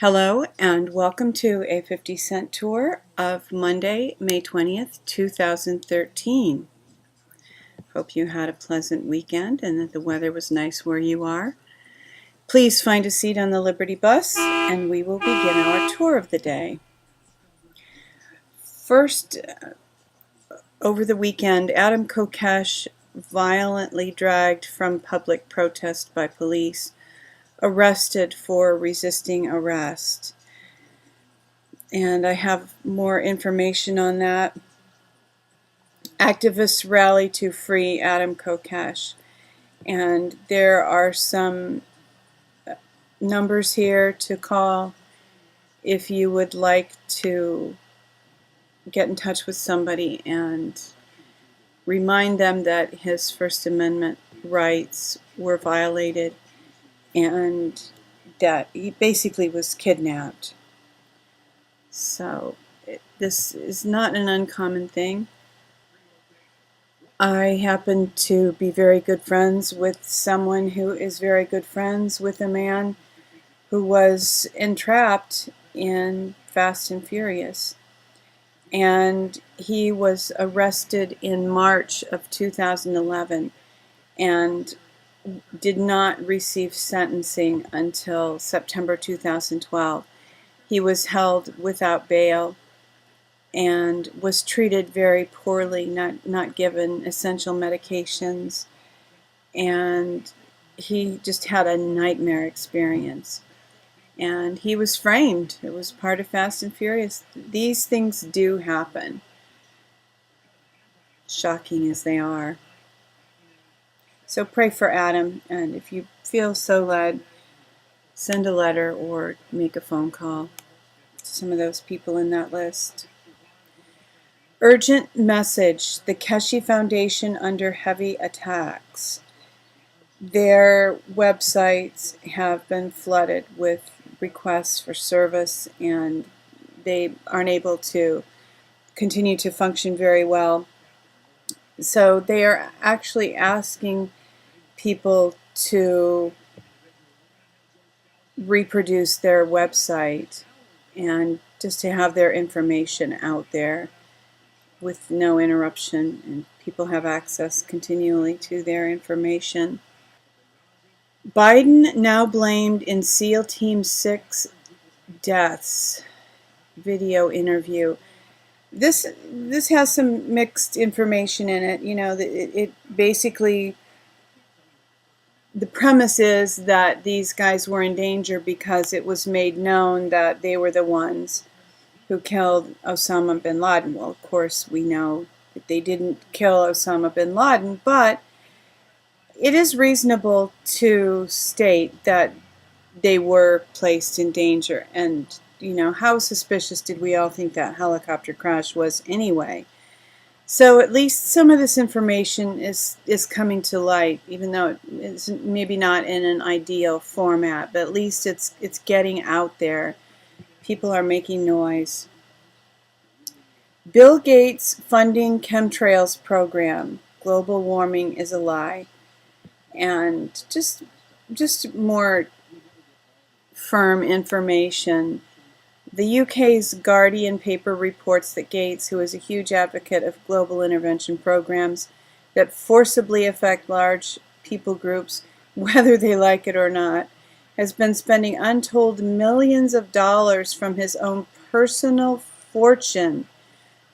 Hello and welcome to a 50-cent tour of Monday, May 20th, 2013. Hope you had a pleasant weekend and that the weather was nice where you are. Please find a seat on the Liberty bus and we will begin our tour of the day. First, over the weekend, Kokesh violently dragged from public protest by police, arrested for resisting arrest. And I have more information on that. Activists rally to free Kokesh, and there are some numbers here to call if you would like to get in touch with somebody and remind them that his First Amendment rights were violated and that he basically was kidnapped. So this is not an uncommon thing. I happen to be very good friends with someone who is very good friends with a man who was entrapped in Fast and Furious. And he was arrested in March of 2011 and did not receive sentencing until September 2012. He was held without bail and was treated very poorly, not given essential medications, and he just had a nightmare experience. And he was framed. It was part of Fast and Furious. These things do happen, shocking as they are. So pray for Adam, and if you feel so led, send a letter or make a phone call to some of those people in that list. Urgent message: the Keshe Foundation under heavy attacks. Their websites have been flooded with requests for service, and they aren't able to continue to function very well. So they are actually asking people to reproduce their website and just to have their information out there with no interruption, and people have access continually to their information. Biden now blamed in SEAL Team 6 deaths. Video interview. This has some mixed information in it. You know, it basically, the premise is that these guys were in danger because it was made known that they were the ones who killed Osama bin Laden. Well, of course, we know that they didn't kill Osama bin Laden, but it is reasonable to state that they were placed in danger. And, you know, how suspicious did we all think that helicopter crash was anyway? So at least some of this information is coming to light, even though it's maybe not in an ideal format, but at least it's getting out there. People are making noise. Bill Gates funding Chemtrails program. Global warming is a lie. And just more firm information. The UK's Guardian paper reports that Gates, who is a huge advocate of global intervention programs that forcibly affect large people groups, whether they like it or not, has been spending untold millions of dollars from his own personal fortune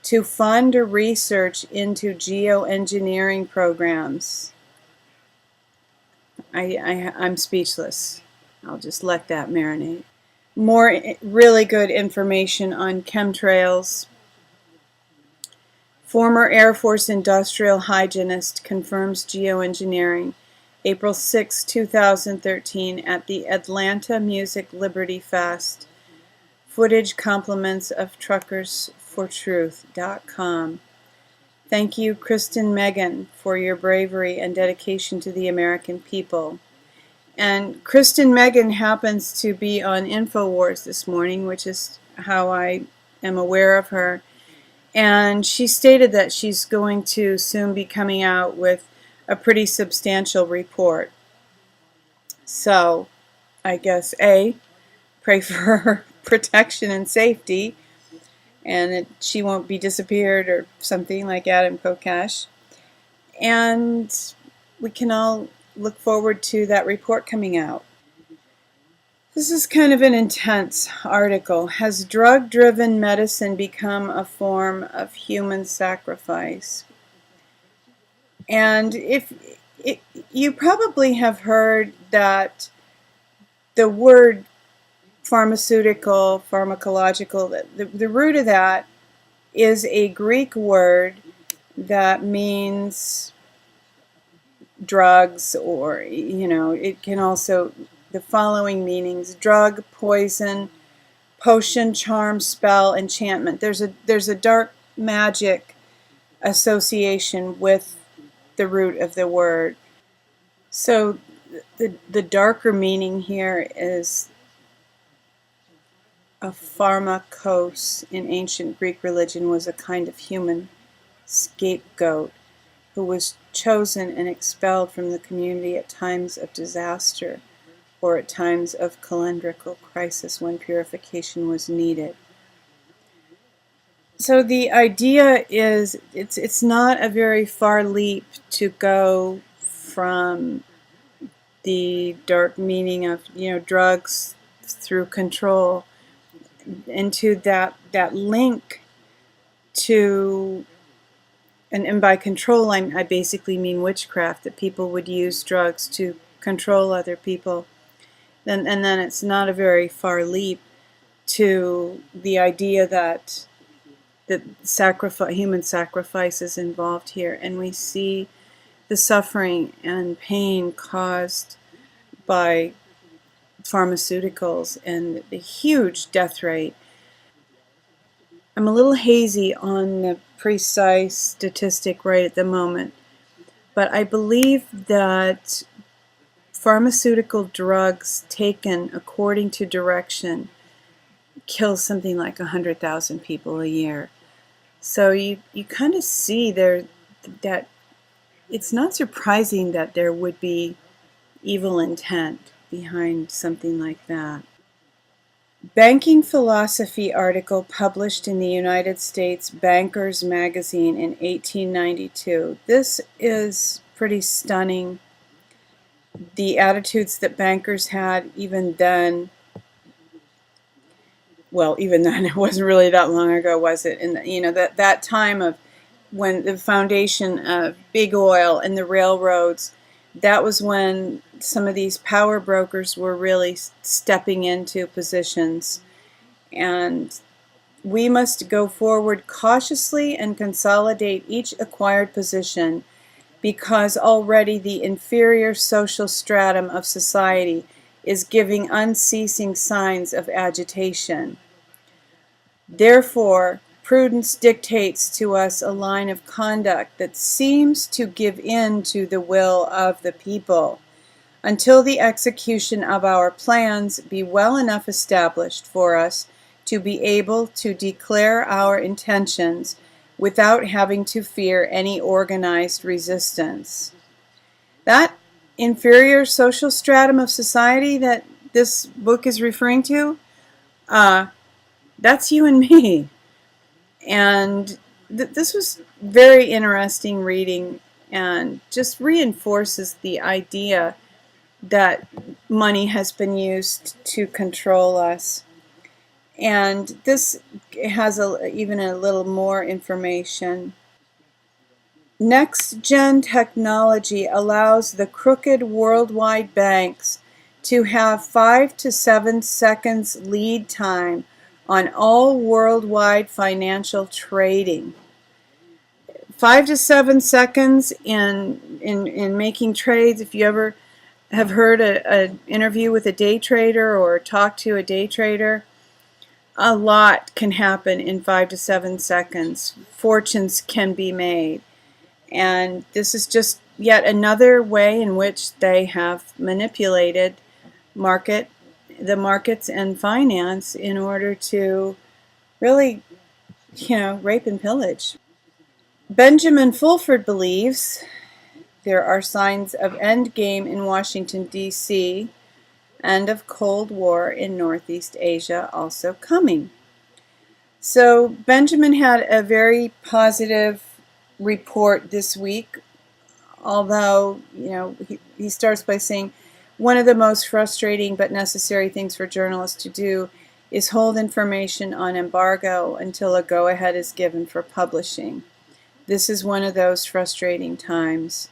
to fund research into geoengineering programs. I'm speechless. I'll just let that marinate. More really good information on chemtrails. Former Air Force industrial hygienist confirms geoengineering. April 6, 2013 at the Atlanta Music Liberty Fest. Footage compliments of truckersfortruth.com. Thank you, Kristen Megan, for your bravery and dedication to the American people. And Kristen Megan happens to be on InfoWars this morning, which is how I am aware of her. And she stated that she's going to soon be coming out with a pretty substantial report. So, I guess A, pray for her protection and safety, and that she won't be disappeared or something like Adam Kokesh. And we can all look forward to that report coming out. This is kind of an intense article. Has drug-driven medicine become a form of human sacrifice? And you probably have heard that the word pharmaceutical, pharmacological, the root of that is a Greek word that means drugs, or, it can also, the following meanings: drug, poison, potion, charm, spell, enchantment. There's a dark magic association with the root of the word. So the darker meaning here is a pharmakos in ancient Greek religion was a kind of human scapegoat who was chosen and expelled from the community at times of disaster or at times of calendrical crisis when purification was needed. So the idea is it's not a very far leap to go from the dark meaning of drugs through control into that link to, and by control I basically mean witchcraft, that people would use drugs to control other people. And then it's not a very far leap to the idea that human sacrifice is involved here, and we see the suffering and pain caused by pharmaceuticals and the huge death rate. I'm a little hazy on the precise statistic right at the moment, but I believe that pharmaceutical drugs taken according to direction kill something like 100,000 people a year. So you kind of see there that it's not surprising that there would be evil intent behind something like that. Banking philosophy article published in the United States Bankers magazine in 1892. This is pretty stunning. The attitudes that bankers had even then. Well, even then, it wasn't really that long ago, was it? And that time of when the foundation of big oil and the railroads, that was when some of these power brokers were really stepping into positions. And we must go forward cautiously and consolidate each acquired position, because already the inferior social stratum of society is giving unceasing signs of agitation. Therefore, prudence dictates to us a line of conduct that seems to give in to the will of the people, until the execution of our plans be well enough established for us to be able to declare our intentions without having to fear any organized resistance. That inferior social stratum of society that this book is referring to, that's you and me. And this was very interesting reading, and just reinforces the idea that money has been used to control us. And this has even a little more information. Next-gen technology allows the crooked worldwide banks to have 5 to 7 seconds lead time on all worldwide financial trading. 5 to 7 seconds in making trades. If you ever have heard an interview with a day trader or talked to a day trader, a lot can happen in 5 to 7 seconds. Fortunes can be made. And this is just yet another way in which they have manipulated the markets and finance in order to really, rape and pillage. Benjamin Fulford believes there are signs of endgame in Washington, D.C. End of Cold War in Northeast Asia also coming. So Benjamin had a very positive report this week, although, he starts by saying, one of the most frustrating but necessary things for journalists to do is hold information on embargo until a go-ahead is given for publishing. This is one of those frustrating times.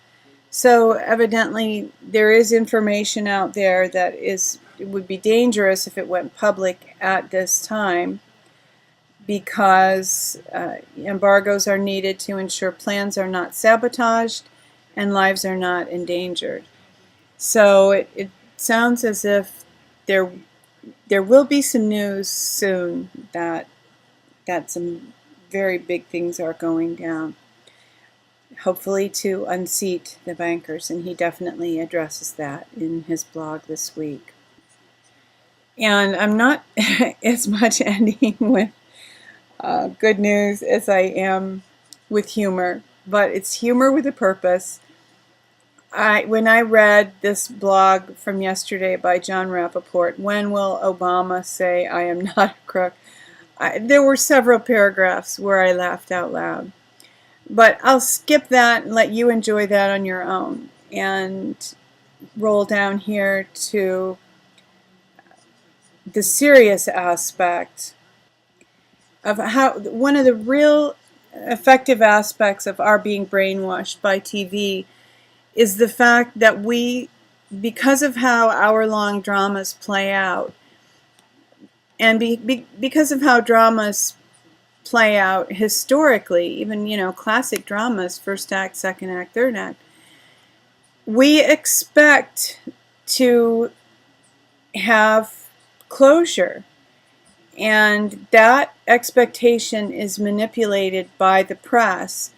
So evidently there is information out there that it would be dangerous if it went public at this time, because embargoes are needed to ensure plans are not sabotaged and lives are not endangered. So it sounds as if there will be some news soon that some very big things are going down, hopefully to unseat the bankers, and he definitely addresses that in his blog this week. And I'm not as much ending with good news as I am with humor, but it's humor with a purpose. When I read this blog from yesterday by John Rappaport, when will Obama say I am not a crook? There were several paragraphs where I laughed out loud. But I'll skip that and let you enjoy that on your own, and roll down here to the serious aspect of how one of the real effective aspects of our being brainwashed by TV is the fact that because of how hour-long dramas play out, and because of how dramas play out historically, even classic dramas, first act, second act, third act, we expect to have closure, and that expectation is manipulated by the press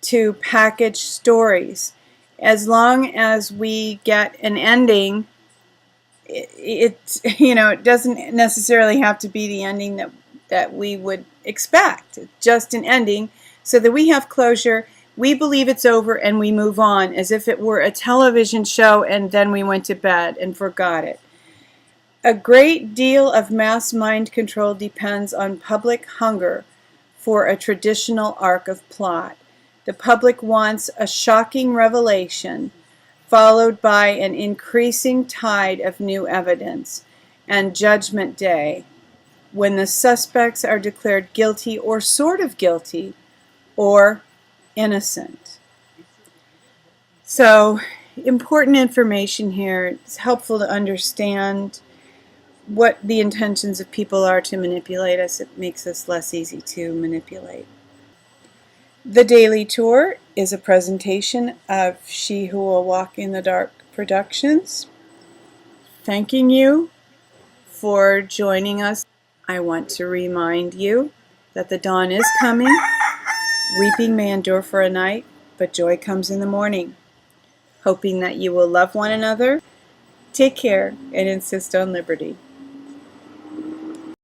to package stories. As long as we get an ending, it doesn't necessarily have to be the ending that we would expect. Just an ending so that we have closure, we believe it's over, and we move on as if it were a television show, and then we went to bed and forgot it. A great deal of mass mind control depends on public hunger for a traditional arc of plot. The public wants a shocking revelation, followed by an increasing tide of new evidence, and Judgment Day, when the suspects are declared guilty or sort of guilty or innocent. So, important information here. It's helpful to understand what the intentions of people are to manipulate us. It makes us less easy to manipulate. The Daily Tour is a presentation of She Who Will Walk in the Dark Productions. Thanking you for joining us. I want to remind you that the dawn is coming. Weeping may endure for a night, but joy comes in the morning. Hoping that you will love one another, take care, and insist on liberty.